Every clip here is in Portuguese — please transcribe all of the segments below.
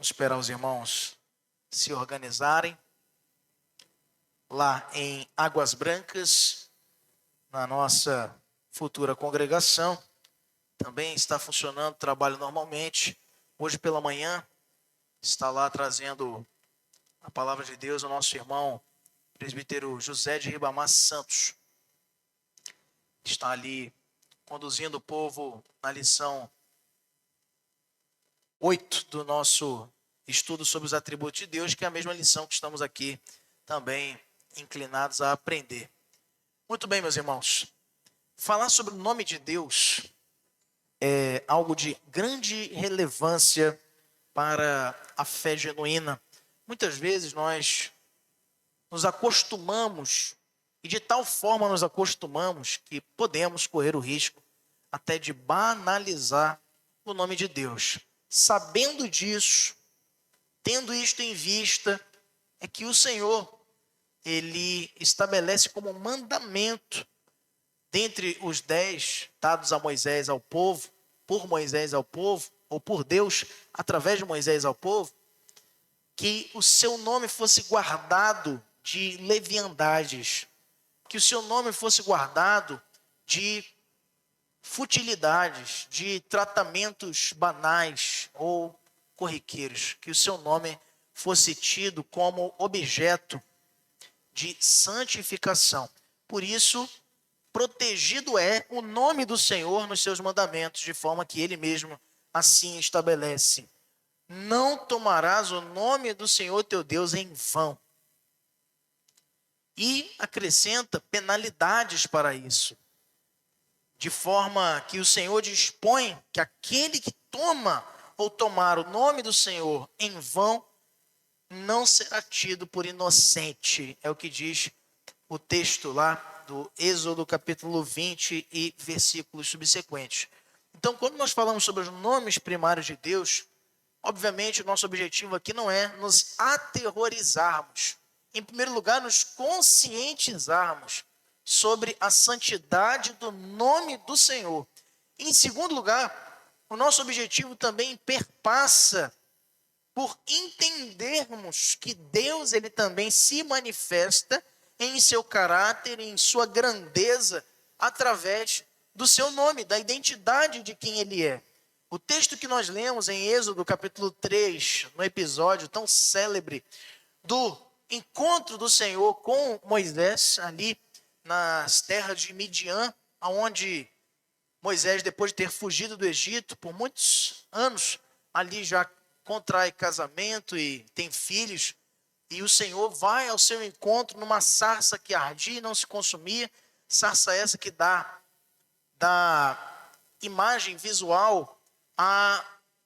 Vamos esperar os irmãos se organizarem. Lá em Águas Brancas, na nossa futura congregação, também está funcionando o trabalho normalmente. Hoje pela manhã, está lá trazendo a palavra de Deus o nosso irmão presbítero José de Ribamar Santos. Está ali conduzindo o povo na lição 8 do nosso estudo sobre os atributos de Deus, que é a mesma lição que estamos aqui também inclinados a aprender. Muito bem, meus irmãos. Falar sobre o nome de Deus é algo de grande relevância para a fé genuína. Muitas vezes nós nos acostumamos, e de tal forma nos acostumamos, que podemos correr o risco até de banalizar o nome de Deus. Sabendo disso, tendo isto em vista, é que o Senhor, Ele estabelece como mandamento, dentre os 10 dados a Moisés ao povo, por Moisés ao povo, ou por Deus, através de Moisés ao povo, que o seu nome fosse guardado de leviandades, que o seu nome fosse guardado de futilidades, de tratamentos banais ou corriqueiros, que o seu nome fosse tido como objeto de santificação. Por isso, protegido é o nome do Senhor nos seus mandamentos, de forma que Ele mesmo assim estabelece. Não tomarás o nome do Senhor teu Deus em vão. E acrescenta penalidades para isso. De forma que o Senhor dispõe que aquele que toma ou tomar o nome do Senhor em vão não será tido por inocente. É o que diz o texto lá do Êxodo capítulo 20 e versículos subsequentes. Então, quando nós falamos sobre os nomes primários de Deus, obviamente o nosso objetivo aqui não é nos aterrorizarmos. Em primeiro lugar, nos conscientizarmos sobre a santidade do nome do Senhor. Em segundo lugar, o nosso objetivo também perpassa por entendermos que Deus ele também se manifesta em seu caráter, em sua grandeza, através do seu nome, da identidade de quem ele é. O texto que nós lemos em Êxodo capítulo 3, no episódio tão célebre do encontro do Senhor com Moisés, ali nas terras de Midian, onde Moisés, depois de ter fugido do Egito por muitos anos, ali já contrai casamento e tem filhos, e o Senhor vai ao seu encontro numa sarça que ardia e não se consumia, sarça essa que dá imagem visual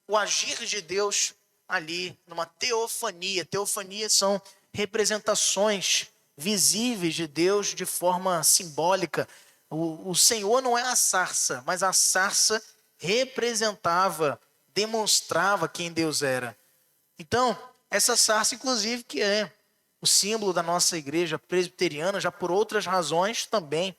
o agir de Deus ali numa teofania. Teofanias são representações visíveis de Deus de forma simbólica. O Senhor não é a sarça, mas a sarça representava, demonstrava quem Deus era. Então, essa sarça, inclusive, que é o símbolo da nossa igreja presbiteriana, já por outras razões também,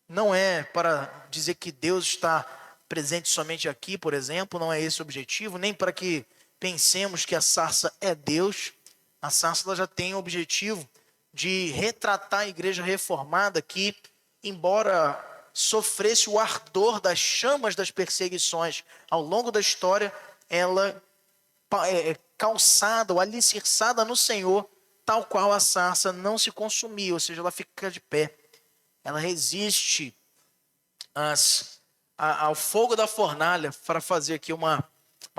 não é para dizer que Deus está presente somente aqui, por exemplo, não é esse o objetivo, nem para que pensemos que a sarça é Deus. A sarça ela já tem o objetivo de retratar a igreja reformada que, embora sofresse o ardor das chamas das perseguições ao longo da história, ela é calçada ou alicerçada no Senhor, tal qual a sarça não se consumia, ou seja, ela fica de pé. Ela resiste ao fogo da fornalha, para fazer aqui uma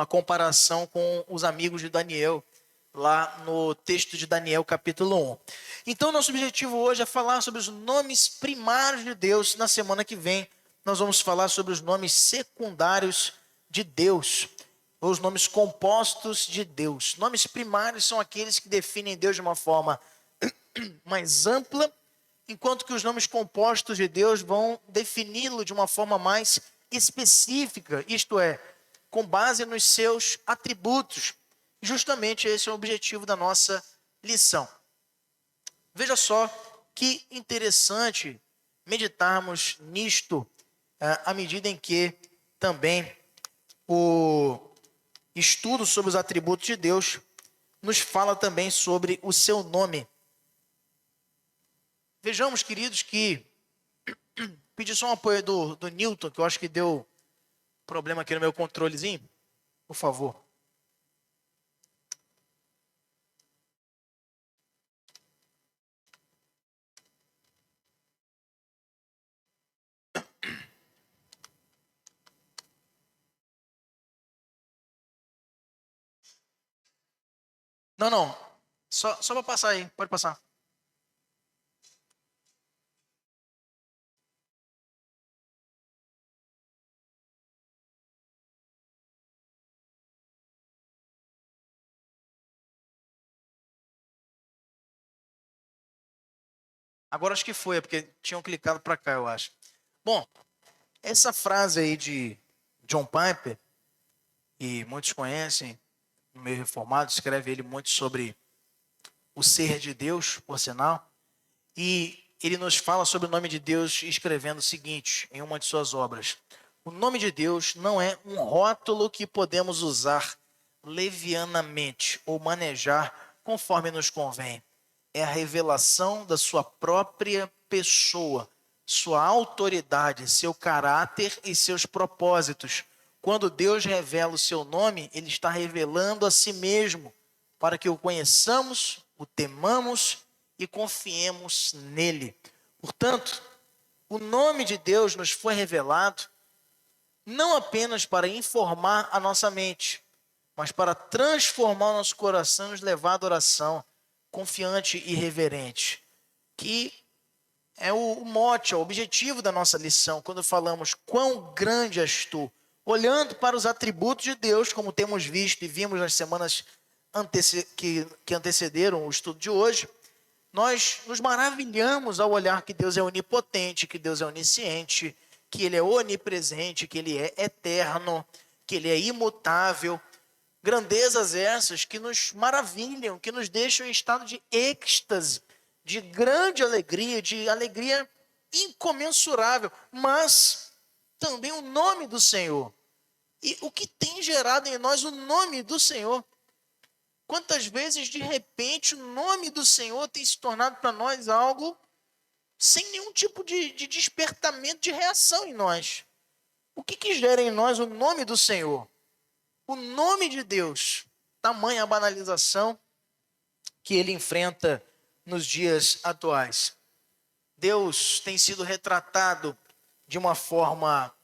comparação com os amigos de Daniel, lá no texto de Daniel capítulo 1. Então, nosso objetivo hoje é falar sobre os nomes primários de Deus. Na semana que vem, nós vamos falar sobre os nomes secundários de Deus, ou os nomes compostos de Deus. Nomes primários são aqueles que definem Deus de uma forma mais ampla, enquanto que os nomes compostos de Deus vão defini-lo de uma forma mais específica, isto é, com base nos seus atributos. Justamente esse é o objetivo da nossa lição. Veja só que interessante meditarmos nisto, à medida em que também o estudo sobre os atributos de Deus, nos fala também sobre o seu nome. Vejamos, queridos, que pedi só um apoio do Newton, que eu acho que deu problema aqui no meu controlezinho. Por favor. Não, não. Só para passar aí. Pode passar. Agora acho que foi, é porque tinham clicado para cá, eu acho. Bom, essa frase aí de John Piper, e muitos conhecem, no meio reformado, escreve ele muito sobre o ser de Deus, por sinal, e ele nos fala sobre o nome de Deus escrevendo o seguinte, em uma de suas obras: o nome de Deus não é um rótulo que podemos usar levianamente ou manejar conforme nos convém. É a revelação da sua própria pessoa, sua autoridade, seu caráter e seus propósitos. Quando Deus revela o seu nome, ele está revelando a si mesmo, para que o conheçamos, o temamos e confiemos nele. Portanto, o nome de Deus nos foi revelado não apenas para informar a nossa mente, mas para transformar o nosso coração e nos levar à adoração confiante e reverente, que é o mote, é o objetivo da nossa lição, quando falamos quão grande és tu, olhando para os atributos de Deus, como temos visto e vimos nas semanas que antecederam o estudo de hoje. Nós nos maravilhamos ao olhar que Deus é onipotente, que Deus é onisciente, que Ele é onipresente, que Ele é eterno, que Ele é imutável. Grandezas essas que nos maravilham, que nos deixam em estado de êxtase, de grande alegria, de alegria incomensurável, mas também o nome do Senhor. E o que tem gerado em nós o nome do Senhor? Quantas vezes, de repente, o nome do Senhor tem se tornado para nós algo sem nenhum tipo de despertamento, de reação em nós? O que gera em nós o nome do Senhor? O nome de Deus, tamanha a banalização que ele enfrenta nos dias atuais. Deus tem sido retratado de uma forma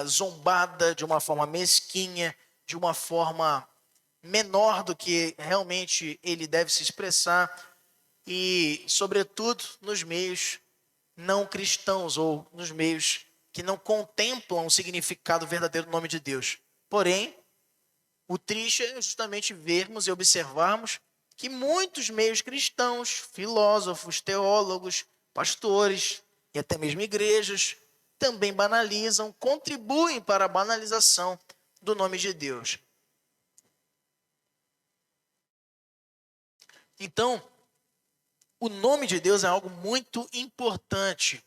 zombada, de uma forma mesquinha, de uma forma menor do que realmente ele deve se expressar e, sobretudo, nos meios não cristãos ou nos meios que não contemplam o significado verdadeiro do nome de Deus. Porém, o triste é justamente vermos e observarmos que muitos meios cristãos, filósofos, teólogos, pastores e até mesmo igrejas também banalizam, contribuem para a banalização do nome de Deus. Então, o nome de Deus é algo muito importante.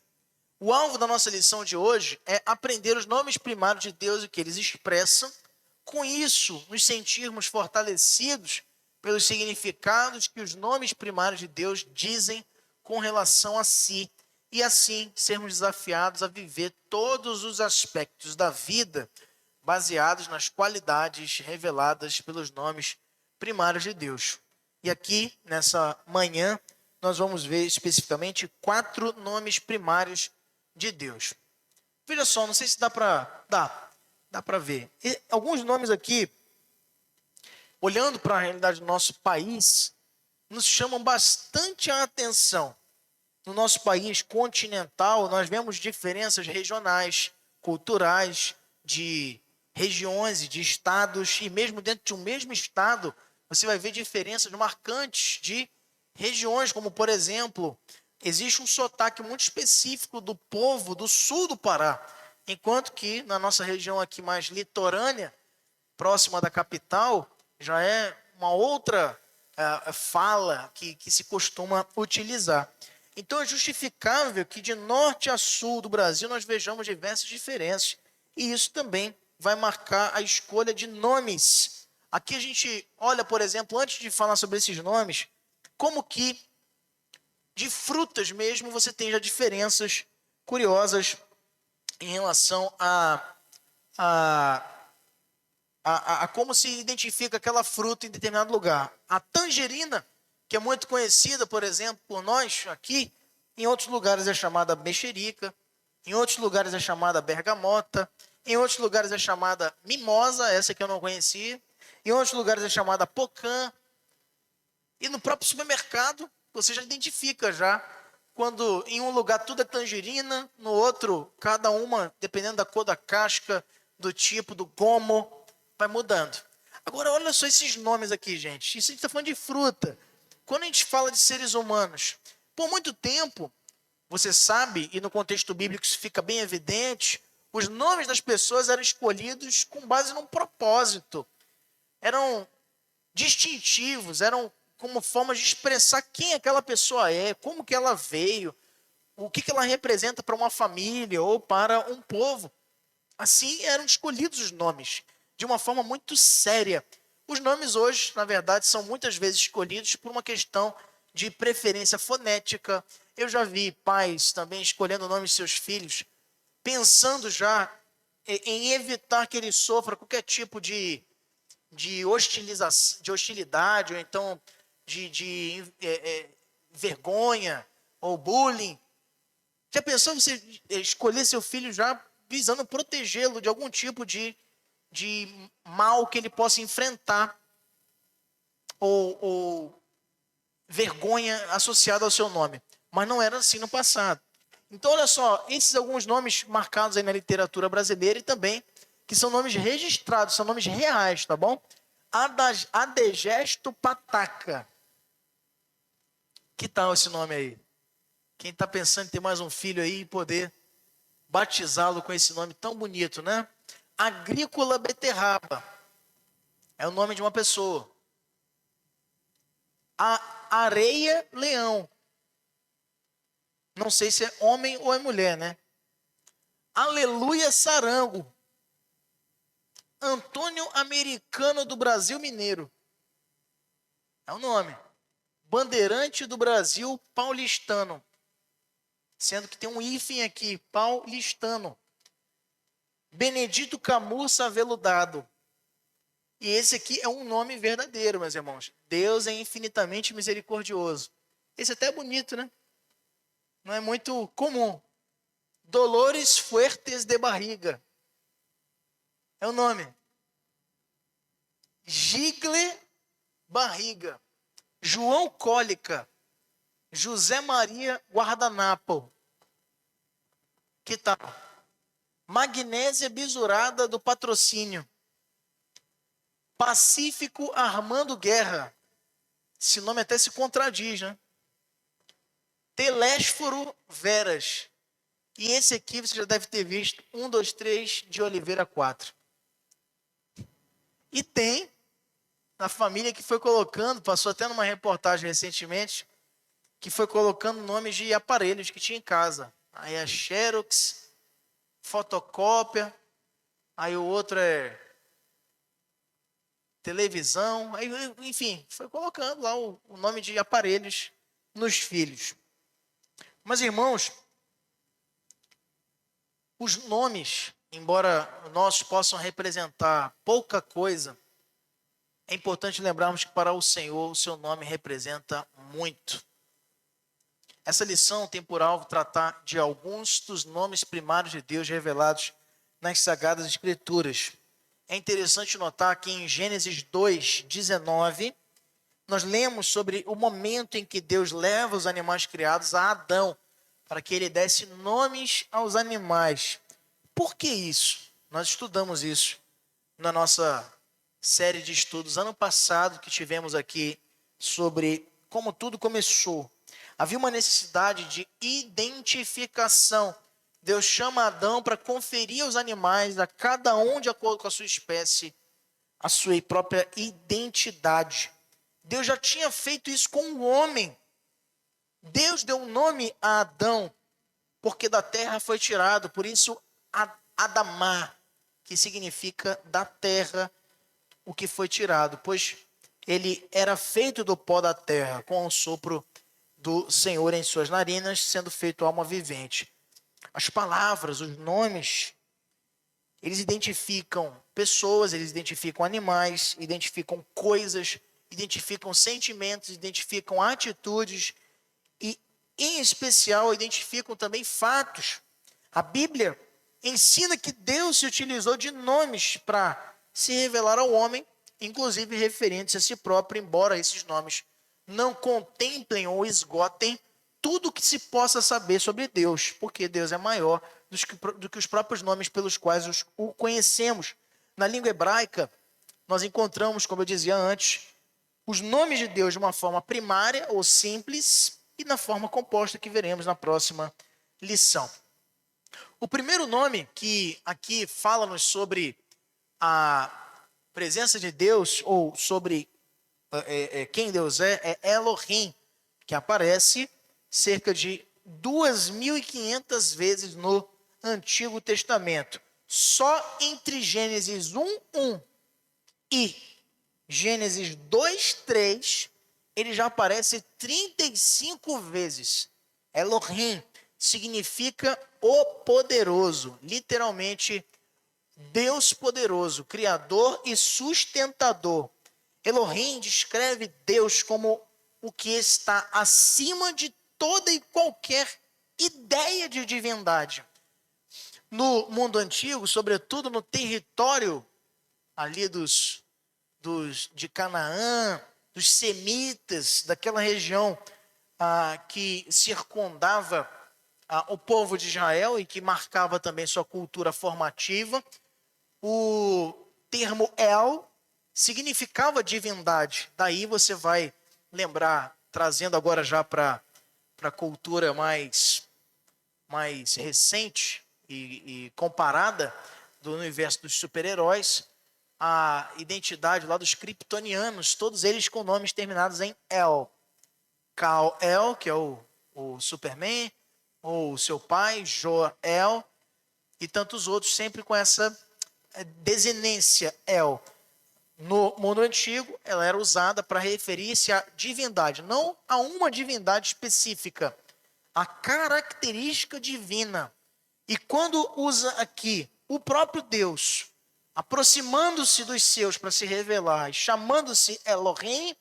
O alvo da nossa lição de hoje é aprender os nomes primários de Deus e o que eles expressam. Com isso, nos sentirmos fortalecidos pelos significados que os nomes primários de Deus dizem com relação a si. E assim, sermos desafiados a viver todos os aspectos da vida baseados nas qualidades reveladas pelos nomes primários de Deus. E aqui, nessa manhã, nós vamos ver especificamente 4 nomes primários de Deus. Veja só, não sei se dá para ver. E alguns nomes aqui, olhando para a realidade do nosso país, nos chamam bastante a atenção. No nosso país continental, nós vemos diferenças regionais, culturais, de regiões e de estados, e mesmo dentro de um mesmo estado, você vai ver diferenças marcantes de regiões, como por exemplo, existe um sotaque muito específico do povo do sul do Pará, enquanto que na nossa região aqui mais litorânea, próxima da capital, já é uma outra fala que se costuma utilizar. Então é justificável que de norte a sul do Brasil nós vejamos diversas diferenças. E isso também vai marcar a escolha de nomes Aqui a gente olha, por exemplo, antes de falar sobre esses nomes, como que de frutas mesmo você tem já diferenças curiosas em relação a, a como se identifica aquela fruta em determinado lugar. A tangerina, que é muito conhecida, por exemplo, por nós aqui, em outros lugares é chamada mexerica, em outros lugares é chamada bergamota, em outros lugares é chamada mimosa, essa que eu não conhecia, em outros lugares é chamada pocã, e no próprio supermercado você já identifica já, quando em um lugar tudo é tangerina, no outro, cada uma, dependendo da cor da casca, do tipo, do gomo, vai mudando. Agora, olha só esses nomes aqui, gente. Isso a gente está falando de fruta. Quando a gente fala de seres humanos, por muito tempo, você sabe, e no contexto bíblico isso fica bem evidente, os nomes das pessoas eram escolhidos com base num propósito. Eram distintivos, eram como formas de expressar quem aquela pessoa é, como que ela veio, o que ela representa para uma família ou para um povo. Assim eram escolhidos os nomes, de uma forma muito séria. Os nomes hoje, na verdade, são muitas vezes escolhidos por uma questão de preferência fonética. Eu já vi pais também escolhendo o nome de seus filhos, pensando já em evitar que ele sofra qualquer tipo de hostilidade, ou então de vergonha, ou bullying. Já pensou você escolher seu filho já visando protegê-lo de algum tipo de mal que ele possa enfrentar, ou vergonha associada ao seu nome? Mas não era assim no passado. Então, olha só, esses alguns nomes marcados aí na literatura brasileira e também que são nomes registrados, são nomes reais, tá bom? Adegesto Pataca. Que tal esse nome aí? Quem está pensando em ter mais um filho aí e poder batizá-lo com esse nome tão bonito, né? Agrícola Beterraba. É o nome de uma pessoa. A Areia Leão. Não sei se é homem ou é mulher, né? Aleluia Sarango. Antônio Americano do Brasil Mineiro. É o nome. Bandeirante do Brasil Paulistano. Sendo que tem um hífen aqui, paulistano. Benedito Camus Aveludado. E esse aqui é um nome verdadeiro, meus irmãos. Deus é infinitamente misericordioso. Esse até é bonito, né? Não é muito comum. Dolores Fuertes de Barriga. É o nome. Gigle Barriga. João Cólica. José Maria Guardanapo. Que tal? Magnésia Bisurada do Patrocínio. Pacífico Armando Guerra. Esse nome até se contradiz, né? Telésforo Veras. E esse aqui você já deve ter visto. 1, 2, 3 de Oliveira 4. E tem a família que foi colocando, passou até numa reportagem recentemente, que foi colocando nomes de aparelhos que tinha em casa. Aí a Xerox, fotocópia, aí o outro é televisão, aí, enfim, foi colocando lá o nome de aparelhos nos filhos. Mas, irmãos, os nomes, embora nossos possam representar pouca coisa, é importante lembrarmos que para o Senhor, o seu nome representa muito. Essa lição tem por alvo tratar de alguns dos nomes primários de Deus revelados nas Sagradas Escrituras. É interessante notar que em Gênesis 2:19, nós lemos sobre o momento em que Deus leva os animais criados a Adão, para que ele desse nomes aos animais. Por que isso? Nós estudamos isso na nossa série de estudos ano passado, que tivemos aqui sobre como tudo começou. Havia uma necessidade de identificação. Deus chama Adão para conferir aos animais, a cada um de acordo com a sua espécie, a sua própria identidade. Deus já tinha feito isso com o homem. Deus deu um nome a Adão, porque da terra foi tirado, por isso Adamá, que significa da terra, o que foi tirado, pois ele era feito do pó da terra, com o sopro do Senhor em suas narinas, sendo feito alma vivente. As palavras, os nomes, eles identificam pessoas, eles identificam animais, identificam coisas, identificam sentimentos, identificam atitudes e, em especial, identificam também fatos. A Bíblia ensina que Deus se utilizou de nomes para se revelar ao homem, inclusive referentes a si próprio, embora esses nomes não contemplem ou esgotem tudo o que se possa saber sobre Deus, porque Deus é maior do que os próprios nomes pelos quais o conhecemos. Na língua hebraica, nós encontramos, como eu dizia antes, os nomes de Deus de uma forma primária ou simples e na forma composta que veremos na próxima lição. O primeiro nome que aqui fala-nos sobre a presença de Deus ou sobre quem Deus é Elohim, que aparece cerca de 2.500 vezes no Antigo Testamento. Só entre Gênesis 1:1 e Gênesis 2:3, ele já aparece 35 vezes. Elohim significa o poderoso, literalmente Deus poderoso, criador e sustentador. Elohim descreve Deus como o que está acima de toda e qualquer ideia de divindade. No mundo antigo, sobretudo no território ali de Canaã, dos semitas, daquela região que circundava o povo de Israel e que marcava também sua cultura formativa, o termo El significava divindade. Daí você vai lembrar, trazendo agora já para a cultura mais recente e comparada do universo dos super-heróis, a identidade lá dos kryptonianos, todos eles com nomes terminados em El. Kal-El, que é o Superman, ou seu pai, Jor-El, e tantos outros, sempre com essa desinência El. No mundo antigo, ela era usada para referir-se à divindade, não a uma divindade específica, a característica divina. E quando usa aqui o próprio Deus, aproximando-se dos seus para se revelar, e chamando-se Elohim,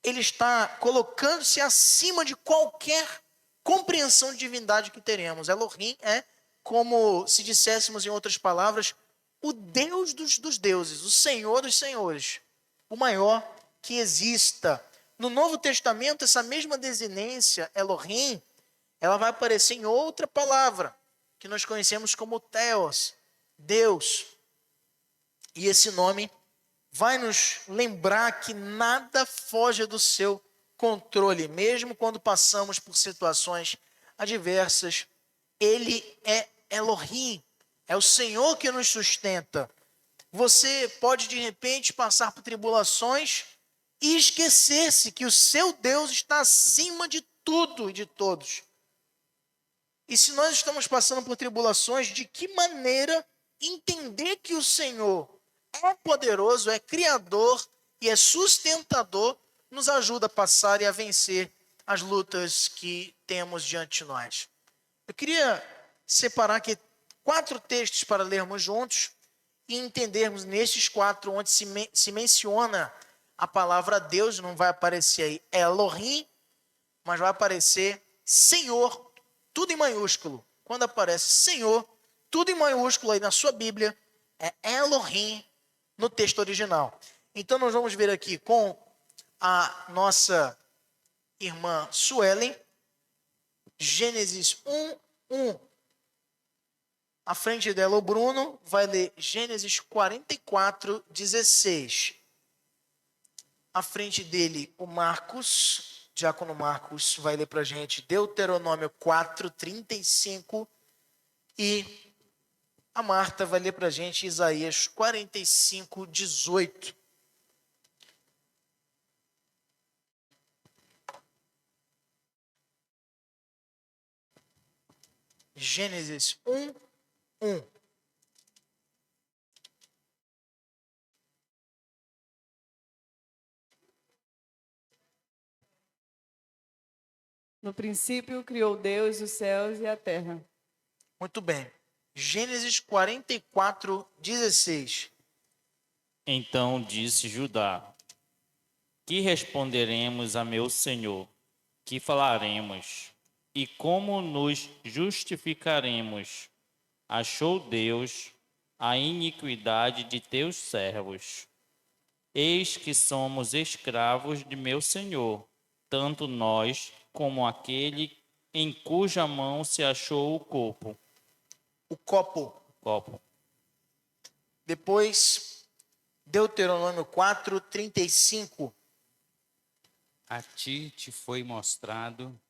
ele está colocando-se acima de qualquer compreensão de divindade que teremos. Elohim é, como se disséssemos em outras palavras, o Deus dos deuses, o Senhor dos senhores, o maior que exista. No Novo Testamento, essa mesma desinência, Elohim, ela vai aparecer em outra palavra, que nós conhecemos como Theos, Deus. E esse nome vai nos lembrar que nada foge do seu controle, mesmo quando passamos por situações adversas. Ele é Elohim, é o Senhor que nos sustenta. Você pode de repente passar por tribulações e esquecer-se que o seu Deus está acima de tudo e de todos. E se nós estamos passando por tribulações, de que maneira entender que o Senhor é poderoso, é criador e é sustentador, nos ajuda a passar e a vencer as lutas que temos diante de nós. Eu queria separar aqui 4 textos para lermos juntos e entendermos nesses 4 onde se menciona a palavra Deus. Não vai aparecer aí Elohim, mas vai aparecer Senhor, tudo em maiúsculo. Quando aparece Senhor, tudo em maiúsculo aí na sua Bíblia, é Elohim no texto original. Então nós vamos ver aqui com a nossa irmã Suelen, Gênesis 1:1. À frente dela o Bruno vai ler Gênesis 44:16. À frente dele o Marcos, Diácono Marcos, vai ler para a gente Deuteronômio 4:35. E a Marta vai ler para a gente Isaías 45:18. Gênesis 1:1. No princípio criou Deus os céus e a terra. Muito bem. Gênesis 44, 16. Então disse Judá: Que responderemos a meu senhor? Que falaremos? E como nos justificaremos? Achou Deus a iniquidade de teus servos. Eis que somos escravos de meu senhor, tanto nós como aquele em cuja mão se achou o corpo. O copo. Copo. Depois, Deuteronômio 4, 35. A ti te foi mostrado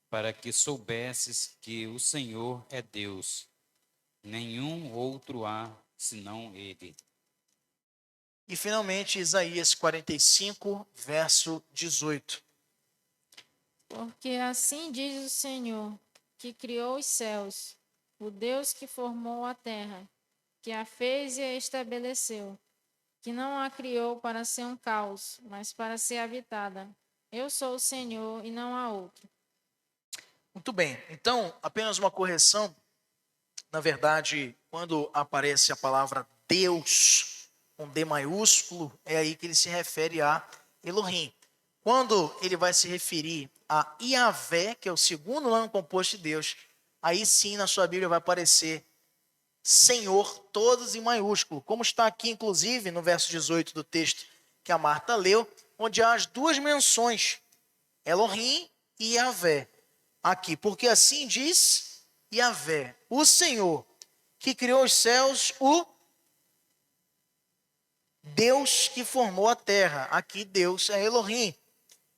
para que soubesses que o Senhor é Deus. Nenhum outro há senão Ele. E finalmente, Isaías 45, verso 18. Porque assim diz o Senhor, que criou os céus, o Deus que formou a terra, que a fez e a estabeleceu, que não a criou para ser um caos, mas para ser habitada. Eu sou o Senhor e não há outro. Muito bem. Então, apenas uma correção. Na verdade, quando aparece a palavra Deus, com D maiúsculo, é aí que ele se refere a Elohim. Quando ele vai se referir a Iavé, que é o segundo nome composto de Deus, aí sim na sua Bíblia vai aparecer Senhor, todos em maiúsculo, como está aqui, inclusive, no verso 18 do texto que a Marta leu, onde há as duas menções, Elohim e Iavé. Aqui, porque assim diz Iavé, o Senhor, que criou os céus, o Deus que formou a terra. Aqui Deus é Elohim,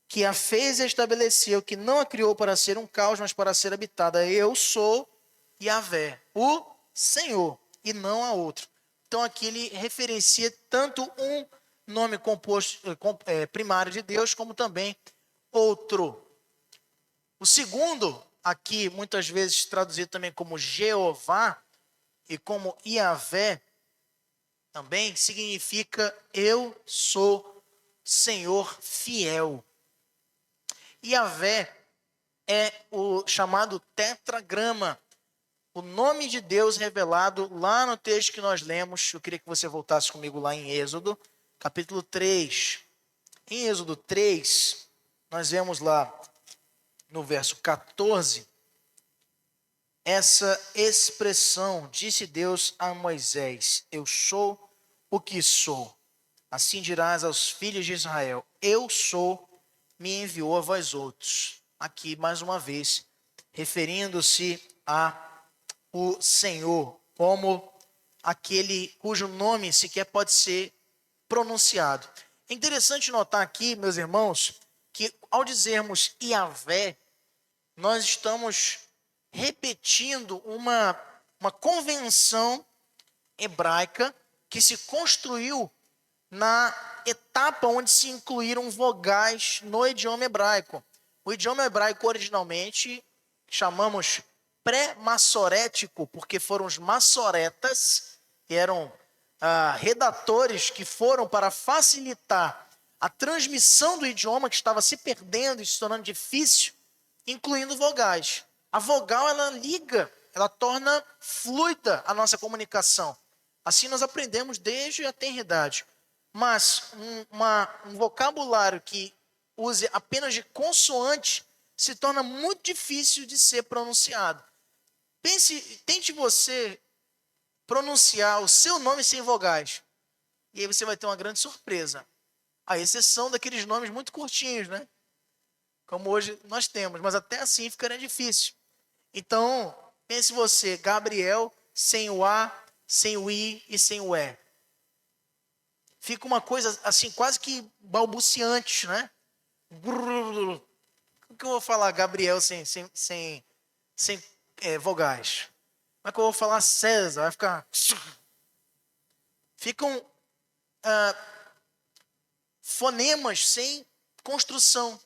que a fez e a estabeleceu, que não a criou para ser um caos, mas para ser habitada. Eu sou Iavé, o Senhor, e não a outro. Então aqui ele referencia tanto um nome composto, primário de Deus, como também outro. O segundo, aqui muitas vezes traduzido também como Jeová e como Iavé, também significa eu sou Senhor fiel. Iavé é o chamado tetragrama, o nome de Deus revelado lá no texto que nós lemos. Eu queria que você voltasse comigo lá em Êxodo, capítulo 3. Em Êxodo 3, nós vemos lá no verso 14, essa expressão, disse Deus a Moisés, eu sou o que sou. Assim dirás aos filhos de Israel, eu sou, me enviou a vós outros. Aqui, mais uma vez, referindo-se a o Senhor, como aquele cujo nome sequer pode ser pronunciado. É interessante notar aqui, meus irmãos, que ao dizermos Iavé, nós estamos repetindo uma convenção hebraica que se construiu na etapa onde se incluíram vogais no idioma hebraico. O idioma hebraico originalmente chamamos pré-massorético, porque foram os massoretas, que eram redatores que foram para facilitar a transmissão do idioma que estava se perdendo e se tornando difícil, incluindo vogais. A vogal, ela liga, ela torna fluida a nossa comunicação. Assim nós aprendemos desde a tenridade. Mas um vocabulário que use apenas de consoante se torna muito difícil de ser pronunciado. Tente você pronunciar o seu nome sem vogais. E aí você vai ter uma grande surpresa. À exceção daqueles nomes muito curtinhos, né? Como hoje nós temos, mas até assim ficaria difícil. Então, pense você, Gabriel, sem o A, sem o I e sem o E. Fica uma coisa assim, quase que balbuciante, né? Como que eu vou falar Gabriel sem vogais? Como é que eu vou falar César? Vai ficar... Ficam fonemas sem construção.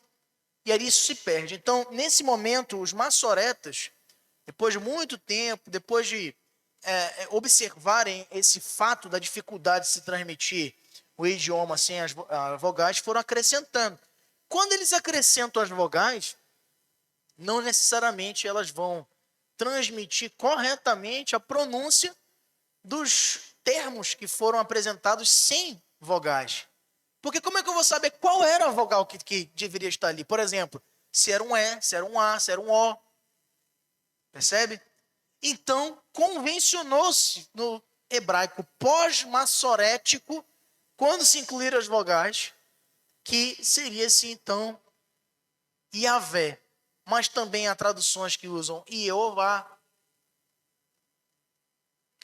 E aí isso se perde. Então, nesse momento, os massoretas, depois de muito tempo, depois de observarem esse fato da dificuldade de se transmitir o idioma sem as vogais, foram acrescentando. Quando eles acrescentam as vogais, não necessariamente elas vão transmitir corretamente a pronúncia dos termos que foram apresentados sem vogais. Porque como é que eu vou saber qual era a vogal que deveria estar ali? Por exemplo, se era um E, se era um A, se era um O. Percebe? Então, convencionou-se no hebraico pós-massorético, quando se incluíram as vogais, que seria-se então Yahvé. Mas também há traduções que usam Jeová,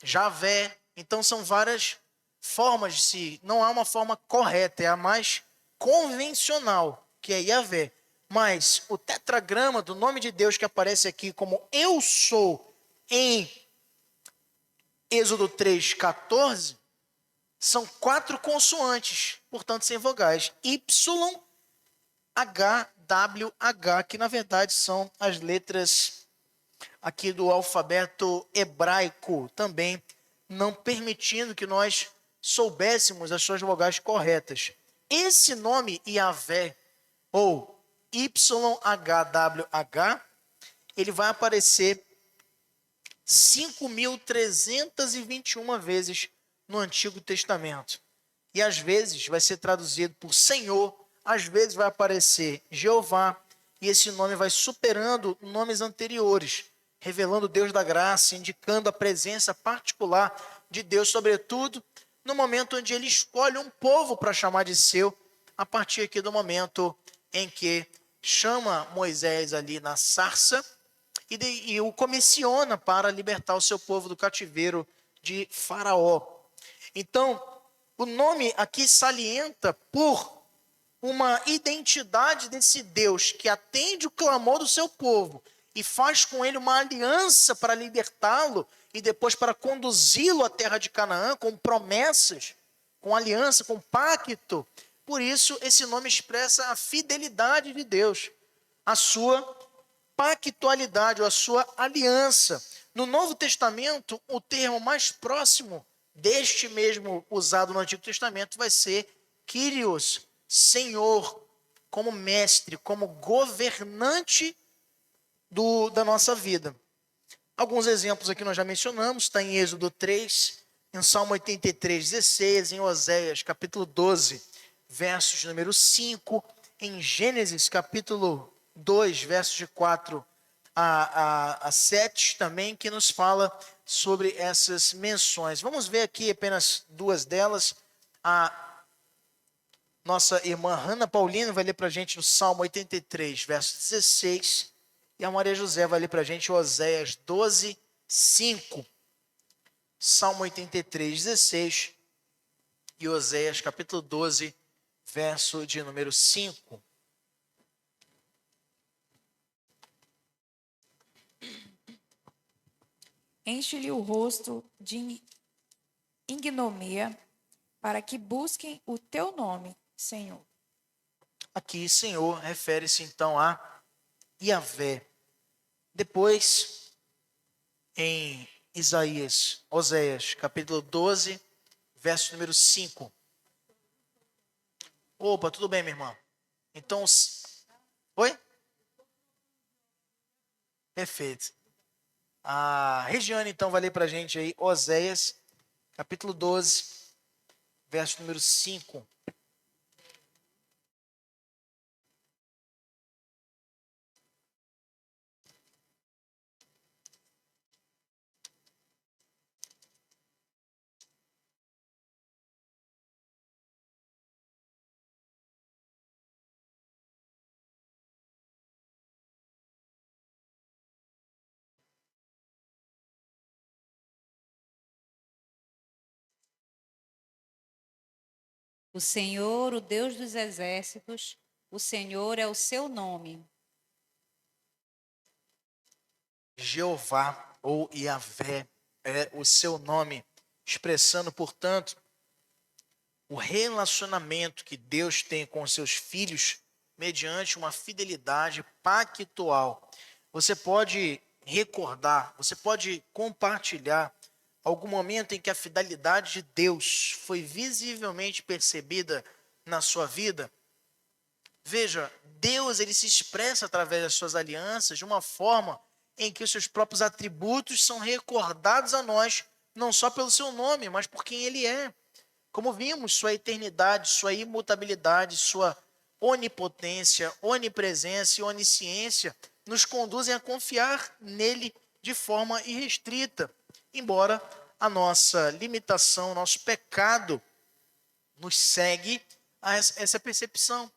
Javé. Então são várias formas de se... Não há uma forma correta, é a mais convencional, que é Yahvé. Mas o tetragrama do nome de Deus que aparece aqui como eu sou em Êxodo 3:14, são 4 consoantes, portanto sem vogais. Y, H, W, H, que na verdade são as letras aqui do alfabeto hebraico, também não permitindo que nós soubéssemos as suas vogais corretas. Esse nome Yahvé, ou YHWH, ele vai aparecer 5.321 vezes no Antigo Testamento. E às vezes vai ser traduzido por Senhor, às vezes vai aparecer Jeová, e esse nome vai superando nomes anteriores, revelando o Deus da graça, indicando a presença particular de Deus, sobretudo no momento onde ele escolhe um povo para chamar de seu, a partir aqui do momento em que chama Moisés ali na sarça e o comissiona para libertar o seu povo do cativeiro de Faraó. Então, o nome aqui salienta por uma identidade desse Deus que atende o clamor do seu povo e faz com ele uma aliança para libertá-lo e depois para conduzi-lo à terra de Canaã com promessas, com aliança, com pacto. Por isso, esse nome expressa a fidelidade de Deus, a sua pactualidade, ou a sua aliança. No Novo Testamento, o termo mais próximo deste mesmo usado no Antigo Testamento vai ser Kyrios, Senhor, como mestre, como governante da nossa vida. Alguns exemplos aqui nós já mencionamos, está em Êxodo 3, em Salmo 83, 16, em Oséias, capítulo 12, versos de número 5, em Gênesis, capítulo 2, versos de 4 a 7, também, que nos fala sobre essas menções. Vamos ver aqui apenas duas delas. A nossa irmã Hanna Paulino vai ler para a gente no Salmo 83, verso 16, e a Maria José vai ler para a gente Oséias 12, 5. Salmo 83, 16 e Oséias capítulo 12, verso de número 5. Enche-lhe o rosto de ignomia, para que busquem o teu nome, Senhor. Aqui, Senhor, refere-se então a Yahvé. Depois, em Oséias, capítulo 12, verso número 5. Opa, tudo bem, minha irmã? Então, oi? Perfeito. A Regiane, então, vai ler para a gente aí Oséias, capítulo 12, verso número 5. O Senhor, o Deus dos exércitos, o Senhor é o seu nome. Jeová ou Yahvé é o seu nome, expressando, portanto, o relacionamento que Deus tem com os seus filhos mediante uma fidelidade pactual. Você pode recordar, você pode compartilhar algum momento em que a fidelidade de Deus foi visivelmente percebida na sua vida? Veja, Deus ele se expressa através das suas alianças de uma forma em que os seus próprios atributos são recordados a nós, não só pelo seu nome, mas por quem ele é. Como vimos, sua eternidade, sua imutabilidade, sua onipotência, onipresença e onisciência nos conduzem a confiar nele de forma irrestrita, embora a nossa limitação, nosso pecado nos segue a essa percepção.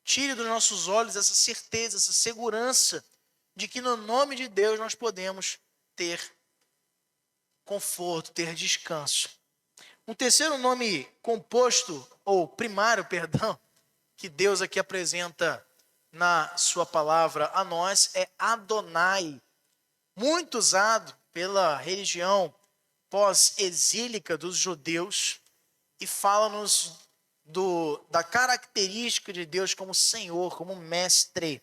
Tire dos nossos olhos essa certeza, essa segurança de que no nome de Deus nós podemos ter conforto, ter descanso. Um terceiro nome composto, ou primário, perdão, que Deus aqui apresenta na sua palavra a nós é Adonai, muito usado pela religião pós-exílica dos judeus e fala-nos da característica de Deus como Senhor, como Mestre.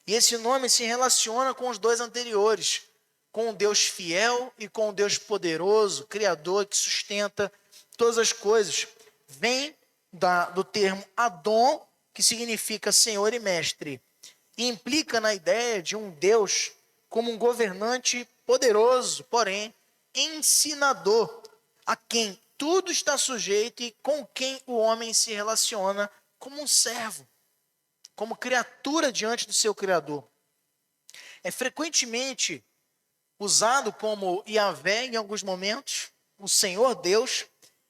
E esse nome se relaciona com os dois anteriores, com o Deus fiel e com o Deus poderoso, Criador, que sustenta todas as coisas. Vem do termo Adon, que significa Senhor e Mestre, e implica na ideia de um Deus como um governante poderoso, porém ensinador, a quem tudo está sujeito e com quem o homem se relaciona como um servo, como criatura diante do seu Criador. É frequentemente usado como Yahvé em alguns momentos, o Senhor Deus,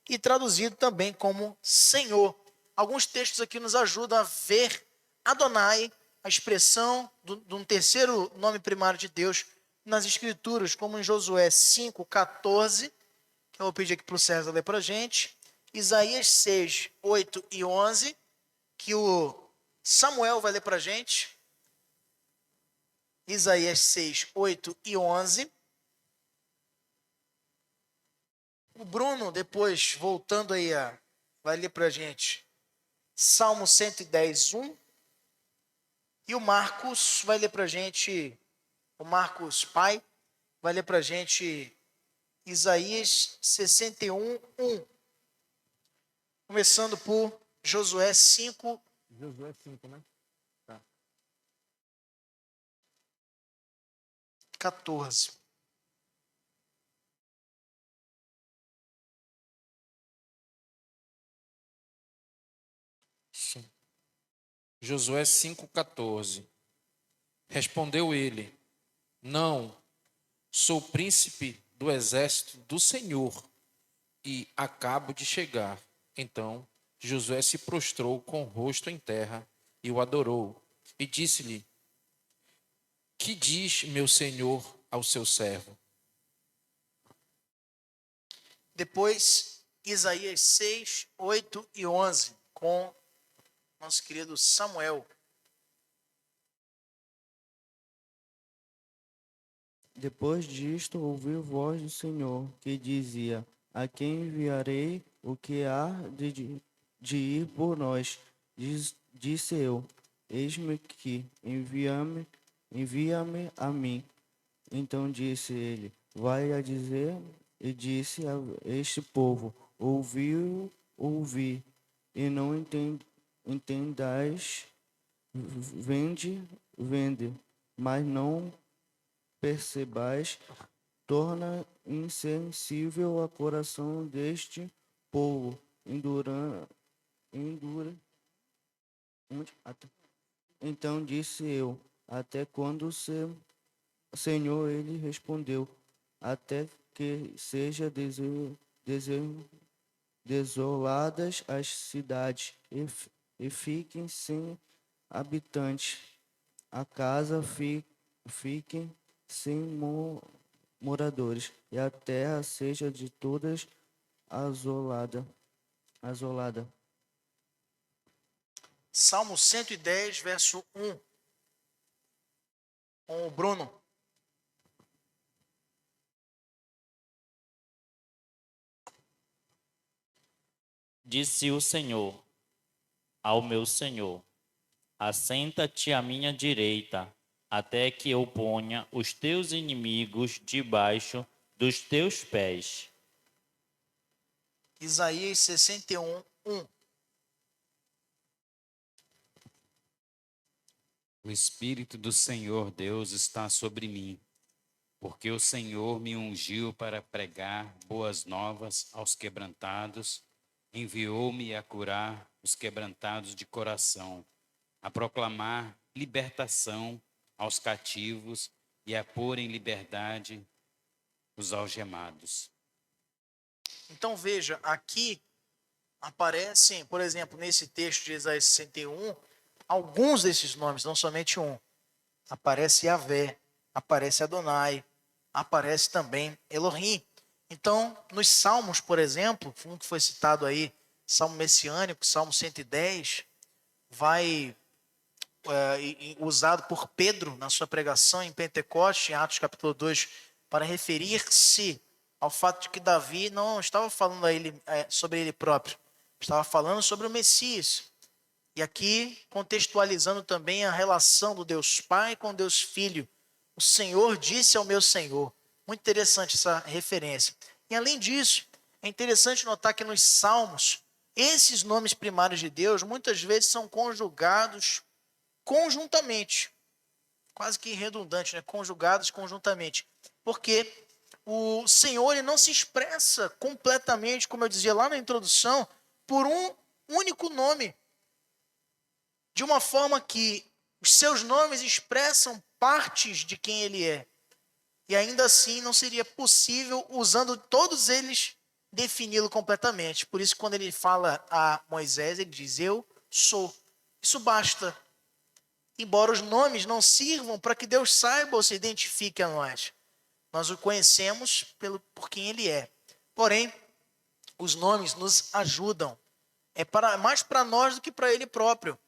e traduzido também como Senhor. Alguns textos aqui nos ajudam a ver Adonai, a expressão de um terceiro nome primário de Deus nas Escrituras, como em Josué 5,14, que eu vou pedir aqui para o César ler para a gente, Isaías 6, 8 e 11, que o Samuel vai ler para a gente, Isaías 6, 8 e 11. O Bruno, depois, voltando aí, vai ler para a gente Salmo 110, 1. E o Marcos vai ler para a gente, o Marcos pai, vai ler para a gente Isaías 61, 1. Começando por Josué 5. Josué 5, né? Tá. 14. Sim. Josué 5,14. Respondeu ele: Não, sou príncipe do exército do Senhor e acabo de chegar. Então Josué se prostrou com o rosto em terra e o adorou. E disse-lhe: Que diz meu senhor ao seu servo? Depois, Isaías 6, 8 e 11, com nosso querido Samuel. Depois disto, ouvi voz do Senhor, que dizia: A quem enviarei? O que há de ir por nós? Disse eu: Eis-me que, envia-me a mim. Então disse ele: Vai a dizer, e disse a este povo: ouvi, e não entendais, vende, mas não percebais, torna insensível o coração deste povo, Então disse eu: Até quando, Senhor? Ele respondeu: Até que seja desoladas as cidades e fiquem sem habitantes, a casa fiquem sem moradores, e a terra seja de todas asolada. Salmo 110, verso 1. Com o Bruno. Disse o Senhor ao meu Senhor: Assenta-te à minha direita, até que eu ponha os teus inimigos debaixo dos teus pés. Isaías 61, 1. O Espírito do Senhor Deus está sobre mim, porque o Senhor me ungiu para pregar boas novas aos quebrantados, enviou-me a curar os quebrantados de coração, a proclamar libertação aos cativos e a pôr em liberdade os algemados. Então veja, aqui aparecem, por exemplo, nesse texto de Isaías 61, alguns desses nomes, não somente um. Aparece Yahvé, aparece Adonai, aparece também Elohim. Então, nos Salmos, por exemplo, um que foi citado aí, Salmo Messiânico, Salmo 110, vai usado por Pedro na sua pregação em Pentecoste, em Atos capítulo 2, para referir-se ao fato de que Davi não estava falando sobre ele próprio, estava falando sobre o Messias. E aqui contextualizando também a relação do Deus Pai com Deus Filho. O Senhor disse ao meu Senhor. Muito interessante essa referência. E além disso, é interessante notar que nos Salmos, esses nomes primários de Deus muitas vezes são conjugados conjuntamente. Quase que redundante, né? Conjugados conjuntamente. Porque o Senhor ele não se expressa completamente, como eu dizia lá na introdução, por um único nome. De uma forma que os seus nomes expressam partes de quem ele é. E ainda assim não seria possível, usando todos eles, defini-lo completamente. Por isso, quando ele fala a Moisés, ele diz, eu sou. Isso basta. Embora os nomes não sirvam para que Deus saiba ou se identifique a nós. Nós o conhecemos por quem ele é. Porém, os nomes nos ajudam. É mais para nós do que para ele próprio.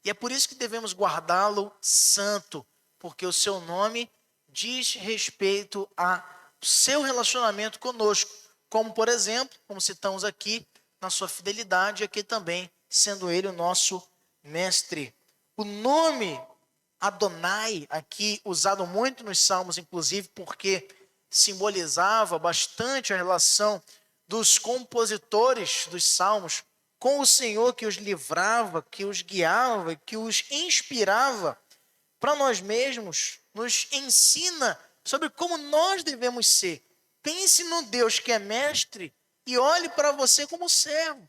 E é por isso que devemos guardá-lo santo, porque o seu nome diz respeito ao seu relacionamento conosco, como, por exemplo, como citamos aqui, na sua fidelidade, aqui também, sendo ele o nosso mestre. O nome Adonai, aqui usado muito nos Salmos, inclusive porque simbolizava bastante a relação dos compositores dos Salmos com o Senhor que os livrava, que os guiava, que os inspirava para nós mesmos, nos ensina sobre como nós devemos ser. Pense no Deus que é mestre e olhe para você como servo.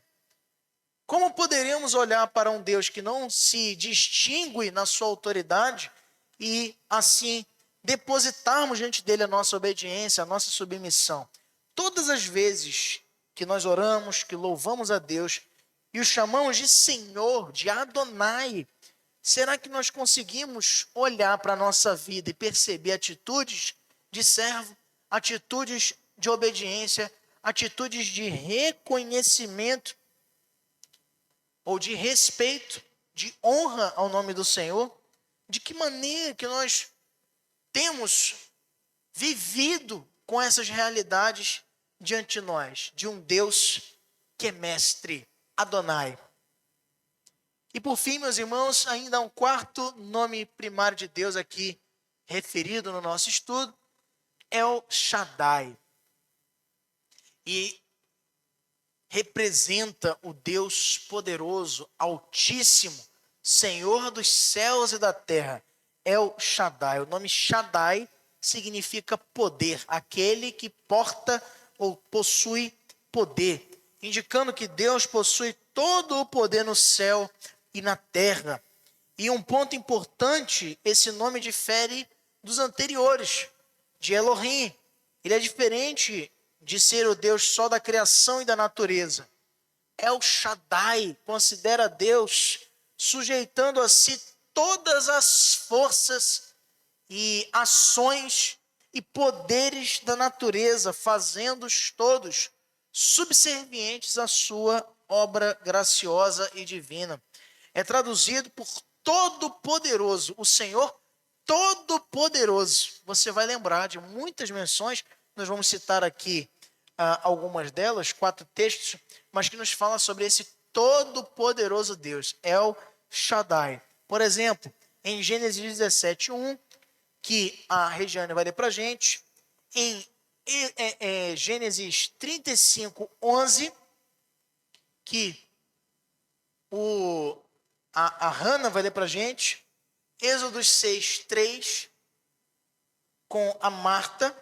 Como poderíamos olhar para um Deus que não se distingue na sua autoridade e assim depositarmos diante dele a nossa obediência, a nossa submissão? Todas as vezes que nós oramos, que louvamos a Deus, e o chamamos de Senhor, de Adonai, será que nós conseguimos olhar para a nossa vida e perceber atitudes de servo, atitudes de obediência, atitudes de reconhecimento ou de respeito, de honra ao nome do Senhor? De que maneira que nós temos vivido com essas realidades diante de nós, de um Deus que é mestre, Adonai. E por fim, meus irmãos, ainda há um quarto nome primário de Deus aqui referido no nosso estudo, El Shaddai. E representa o Deus poderoso, altíssimo, Senhor dos céus e da terra. El Shaddai. O nome Shaddai significa poder, aquele que porta ou possui poder, indicando que Deus possui todo o poder no céu e na terra. E um ponto importante, esse nome difere dos anteriores, de Elohim. Ele é diferente de ser o Deus só da criação e da natureza. El Shaddai considera Deus sujeitando a si todas as forças e ações e poderes da natureza, fazendo-os todos subservientes à sua obra graciosa e divina. É traduzido por Todo-Poderoso, o Senhor Todo-Poderoso. Você vai lembrar de muitas menções, nós vamos citar aqui algumas delas, 4 textos, mas que nos fala sobre esse Todo-Poderoso Deus, El Shaddai. Por exemplo, em Gênesis 17:1, que a Regiane vai ler para a gente, em Gênesis 35:11, que a Hannah vai ler para a gente, Êxodo 6, 3, com a Marta.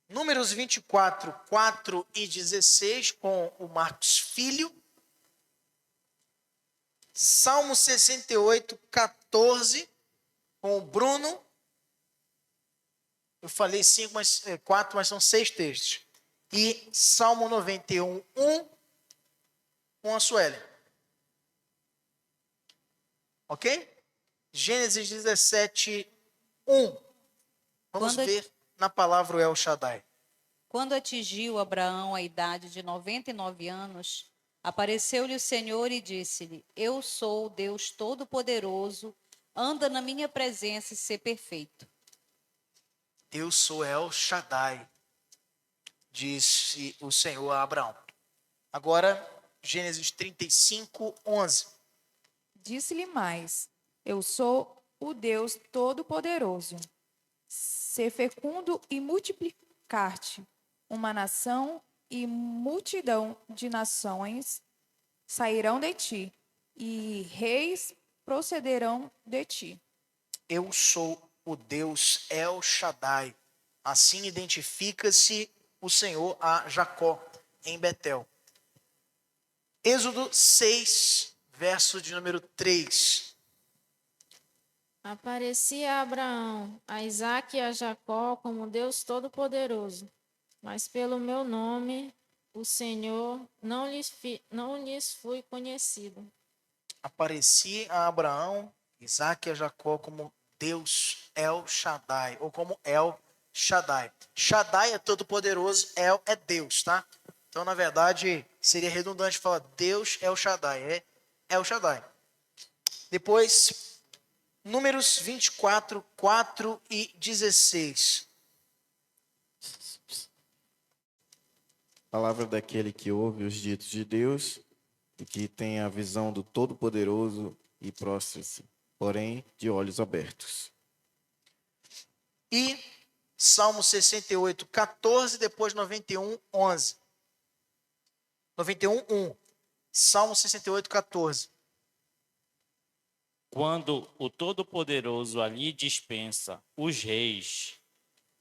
Números 24, 4 e 16, com o Marcos Filho. Salmo 68, 14, com o Bruno. Eu falei 5, mas 4, mas são 6 textos. E Salmo 91, 1, com a Sueli. Ok? Gênesis 17, 1. Vamos Quando- ver na palavra o El Shaddai. Quando atingiu Abraão a idade de 99 anos, apareceu-lhe o Senhor e disse-lhe: Eu sou o Deus Todo-Poderoso, anda na minha presença e ser perfeito. Eu sou El Shaddai, disse o Senhor a Abraão. Agora, Gênesis 35, 11. Disse-lhe mais: Eu sou o Deus Todo-Poderoso. Ser fecundo e multiplicar-te. Uma nação e multidão de nações sairão de ti, e reis procederão de ti. Eu sou o Deus El Shaddai. Assim identifica-se o Senhor a Jacó em Betel. Êxodo 6, verso de número 3. Aparecia a Abraão, a Isaque e a Jacó como Deus Todo-Poderoso, mas pelo meu nome, o Senhor, não lhes fui conhecido. Aparecia a Abraão, Isaque e a Jacó como Deus El Shaddai, ou como El Shaddai. Shaddai é todo-poderoso, El é Deus, tá? Então, na verdade, seria redundante falar Deus El Shaddai, é El Shaddai. Depois, Números 24, 4 e 16. Palavra daquele que ouve os ditos de Deus e que tem a visão do Todo-Poderoso e prostra-se, porém, de olhos abertos. E Salmo 68, 14, depois 91, 11. 91, 1. Salmo 68, 14. Quando o Todo-Poderoso ali dispensa os reis,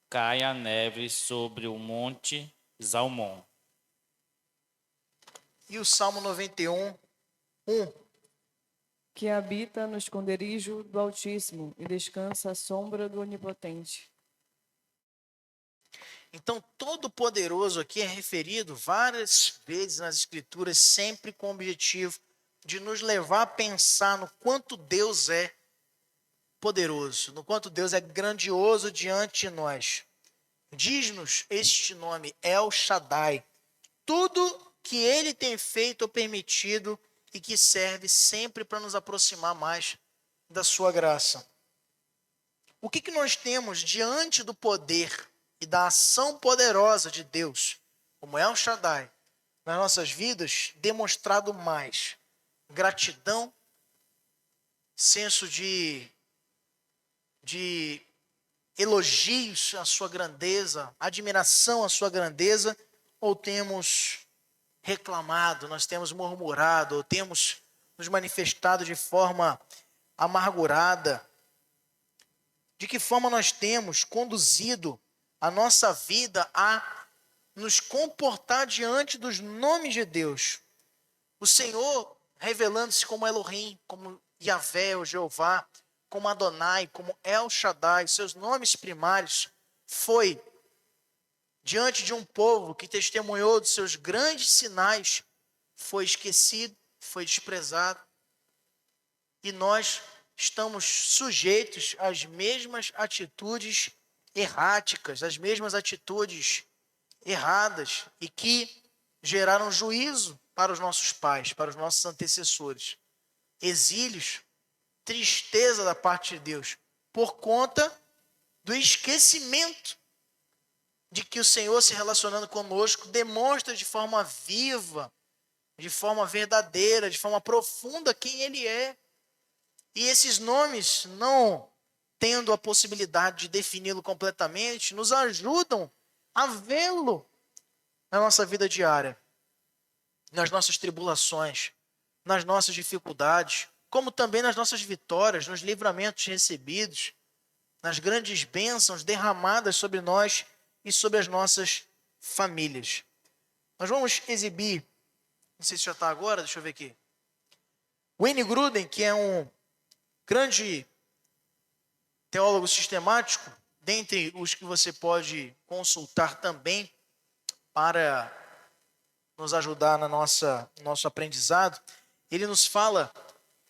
cai a neve sobre o monte Zalmon. E o Salmo 91, 1. Que habita no esconderijo do Altíssimo e descansa à sombra do Onipotente. Então, todo-poderoso aqui é referido várias vezes nas Escrituras, sempre com o objetivo de nos levar a pensar no quanto Deus é poderoso, no quanto Deus é grandioso diante de nós. Diz-nos este nome, El Shaddai. Tudo que ele tem feito ou permitido e que serve sempre para nos aproximar mais da sua graça. O que nós temos diante do poder e da ação poderosa de Deus, como El Shaddai, nas nossas vidas, demonstrado mais gratidão, senso de elogios à sua grandeza, admiração à sua grandeza, ou temos reclamado, nós temos murmurado, ou temos nos manifestado de forma amargurada? De que forma nós temos conduzido a nossa vida a nos comportar diante dos nomes de Deus? O Senhor revelando-se como Elohim, como Yahvé, ou Jeová, como Adonai, como El Shaddai, seus nomes primários, foi diante de um povo que testemunhou dos seus grandes sinais, foi esquecido, foi desprezado. E nós estamos sujeitos às mesmas atitudes erráticas, às mesmas atitudes erradas e que geraram juízo para os nossos pais, para os nossos antecessores. Exílios, tristeza da parte de Deus, por conta do esquecimento de que o Senhor, se relacionando conosco, demonstra de forma viva, de forma verdadeira, de forma profunda quem Ele é. E esses nomes, não tendo a possibilidade de defini-lo completamente, nos ajudam a vê-lo na nossa vida diária, nas nossas tribulações, nas nossas dificuldades, como também nas nossas vitórias, nos livramentos recebidos, nas grandes bênçãos derramadas sobre nós e sobre as nossas famílias. Nós vamos exibir, não sei se já está agora, deixa eu ver aqui. Wayne Grudem, que é um grande teólogo sistemático, dentre os que você pode consultar também para nos ajudar no nosso aprendizado, ele nos fala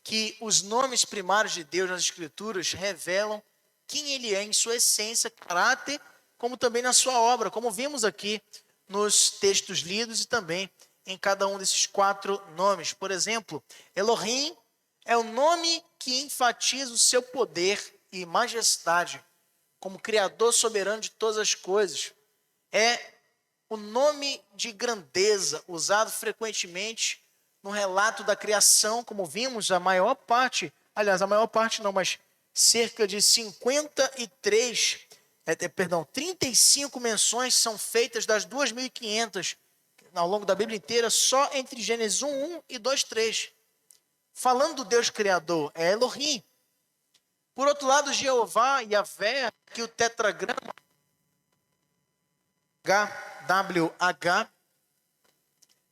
que os nomes primários de Deus nas Escrituras revelam quem ele é em sua essência, caráter, como também na sua obra, como vimos aqui nos textos lidos e também em cada um desses 4 nomes. Por exemplo, Elohim é o nome que enfatiza o seu poder e majestade como Criador soberano de todas as coisas. É o nome de grandeza usado frequentemente no relato da criação, como vimos, a maior parte não, mas cerca de 35 menções são feitas das 2.500 ao longo da Bíblia inteira, só entre Gênesis 1:1 e 2:3. Falando do Deus Criador, é Elohim. Por outro lado, Jeová, Yahvé, que o tetragrama HWH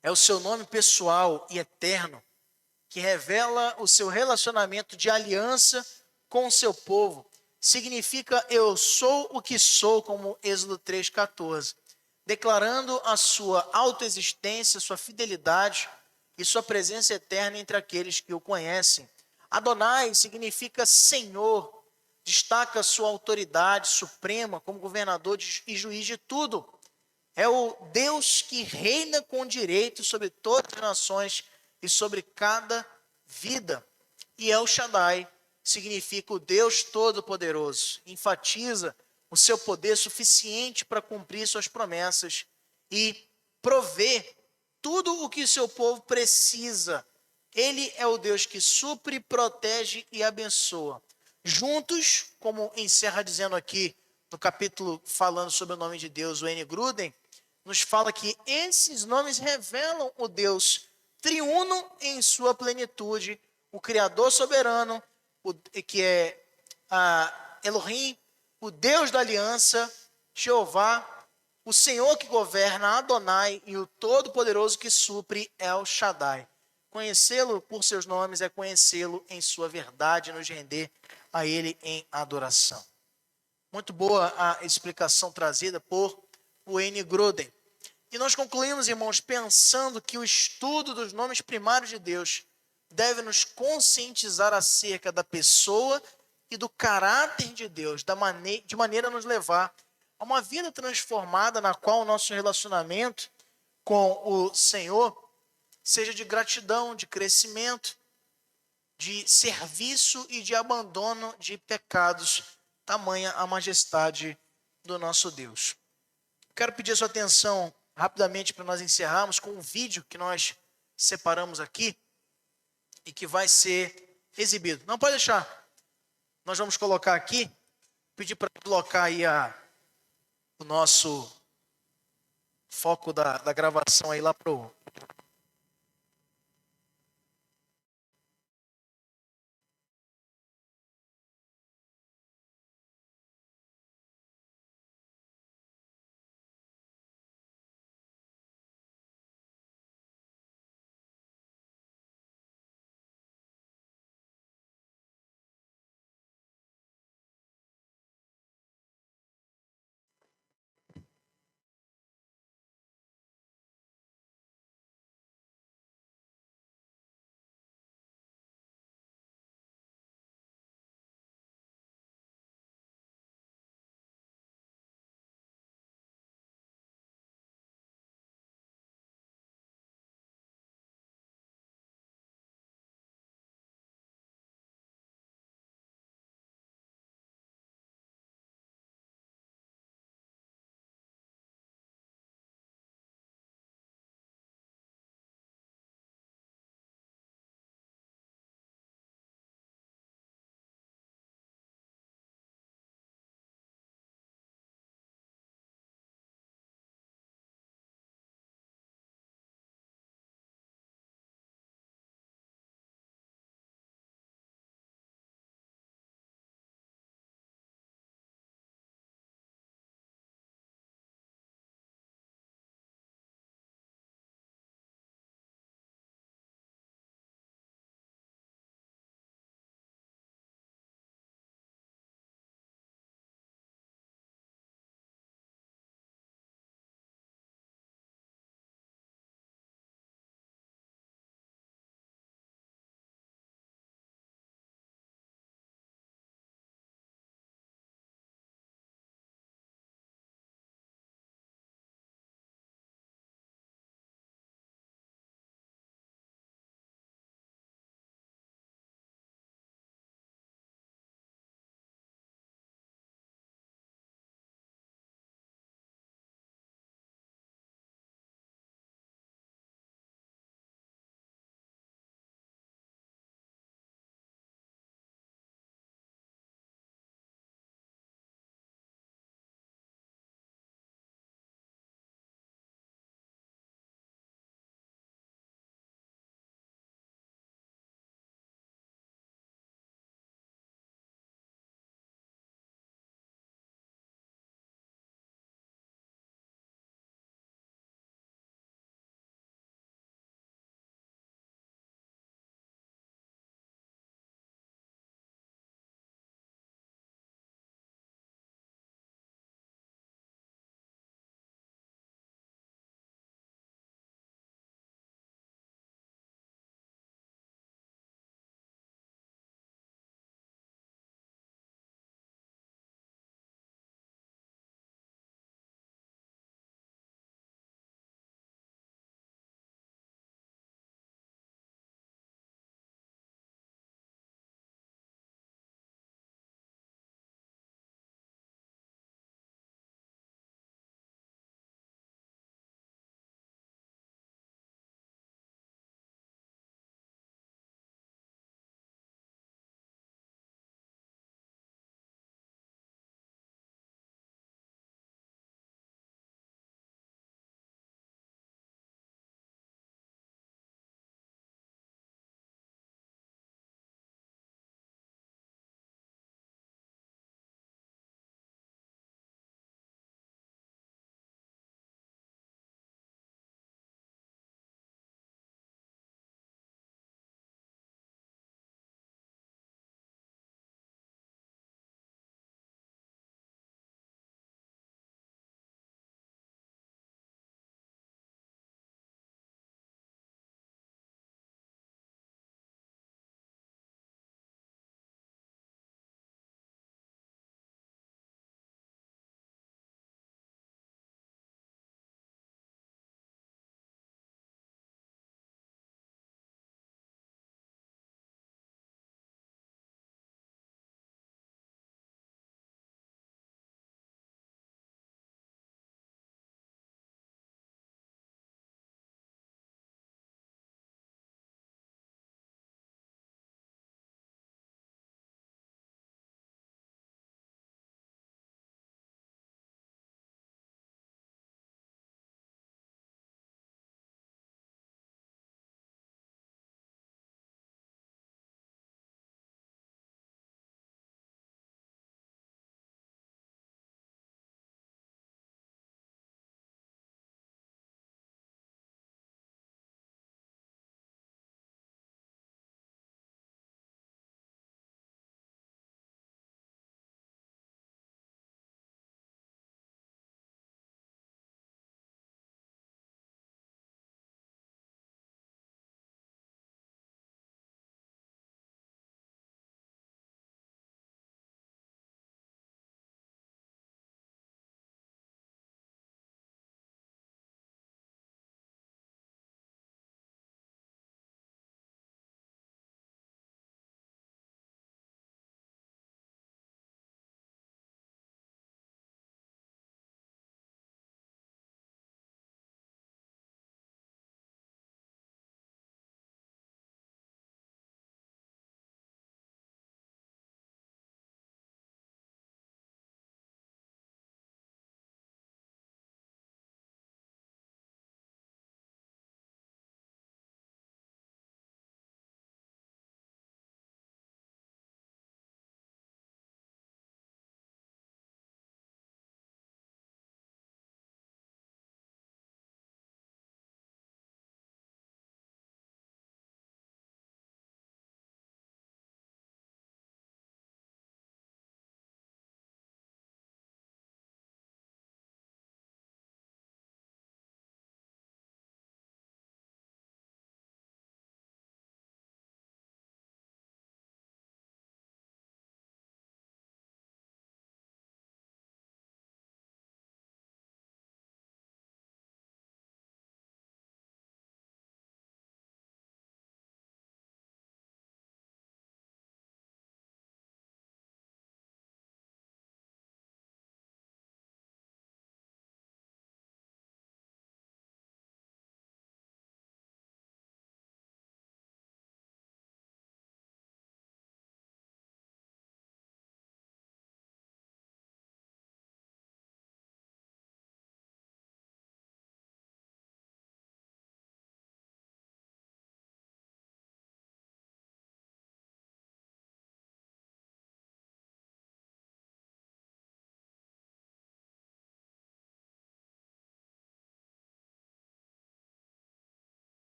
é o seu nome pessoal e eterno, que revela o seu relacionamento de aliança com o seu povo. Significa eu sou o que sou, como Êxodo 3:14, declarando a sua autoexistência, sua fidelidade e sua presença eterna entre aqueles que o conhecem. Adonai significa Senhor, destaca sua autoridade suprema como governador e juiz de tudo. É o Deus que reina com direito sobre todas as nações e sobre cada vida. E El Shaddai significa o Deus Todo-Poderoso. Enfatiza o seu poder suficiente para cumprir suas promessas e prover tudo o que seu povo precisa. Ele é o Deus que supre, protege e abençoa. Juntos, como encerra dizendo aqui no capítulo falando sobre o nome de Deus, o Wayne Grudem, nos fala que esses nomes revelam o Deus triuno em sua plenitude, o Criador soberano, que é Elohim, o Deus da aliança, Jeová, o Senhor que governa, Adonai, e o Todo-Poderoso que supre, El Shaddai. Conhecê-lo por seus nomes é conhecê-lo em sua verdade, nos render a ele em adoração. Muito boa a explicação trazida por Wayne Grudem. E nós concluímos, irmãos, pensando que o estudo dos nomes primários de Deus deve nos conscientizar acerca da pessoa e do caráter de Deus, de maneira a nos levar a uma vida transformada na qual o nosso relacionamento com o Senhor seja de gratidão, de crescimento, de serviço e de abandono de pecados, tamanha a majestade do nosso Deus. Quero pedir a sua atenção rapidamente para nós encerrarmos com um vídeo que nós separamos aqui e que vai ser exibido. Não, pode deixar. Nós vamos colocar aqui, pedir para colocar aí o nosso foco da gravação aí lá pro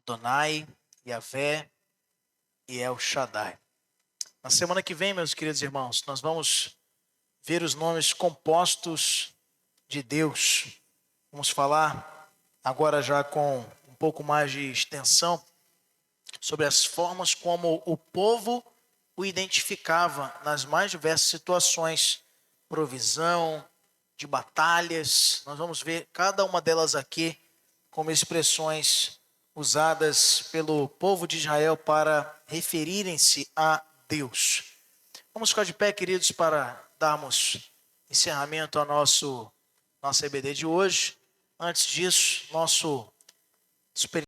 Adonai, Yahvé e El Shaddai. Na semana que vem, meus queridos irmãos, nós vamos ver os nomes compostos de Deus. Vamos falar agora já com um pouco mais de extensão sobre as formas como o povo o identificava nas mais diversas situações, provisão, de batalhas. Nós vamos ver cada uma delas aqui como expressões usadas pelo povo de Israel para referirem-se a Deus. Vamos ficar de pé, queridos, para darmos encerramento ao nossa EBD de hoje. Antes disso, nosso super